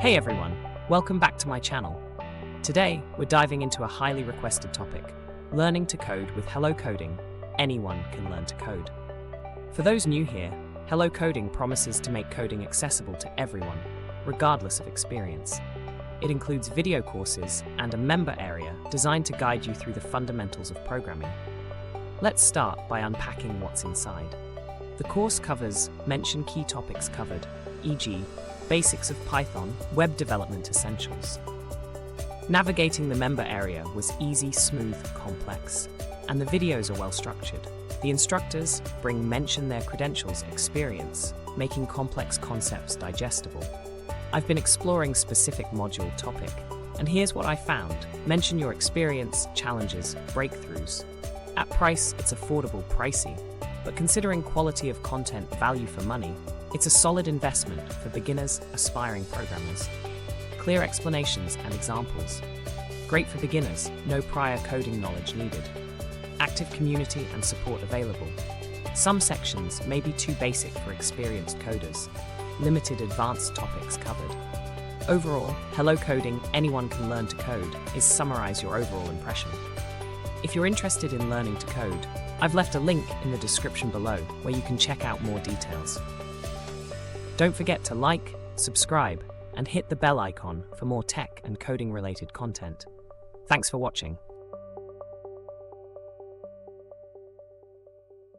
Hey everyone, welcome back to my channel. Today, we're diving into a highly requested topic, learning to code with Hello Coding. Anyone can learn to code. For those new here, Hello Coding promises to make coding accessible to everyone, regardless of experience. It includes video courses and a member area designed to guide you through the fundamentals of programming. Let's start by unpacking what's inside. The course covers mention key topics covered, e.g., basics of Python, web development essentials. Navigating the member area was easy, smooth, complex, and the videos are well structured. The instructors bring mention their credentials experience, making complex concepts digestible. I've been exploring specific module topic, and here's what I found. Mention your experience, challenges, breakthroughs. At price, it's affordable, pricey, but considering quality of content, value for money, it's a solid investment for beginners, aspiring programmers. Clear explanations and examples. Great for beginners, no prior coding knowledge needed. Active community and support available. Some sections may be too basic for experienced coders. Limited advanced topics covered. Overall, Hello Coding, anyone can learn to code, is summarize your overall impression. If you're interested in learning to code, I've left a link in the description below where you can check out more details. Don't forget to like, subscribe, and hit the bell icon for more tech and coding related content. Thanks for watching.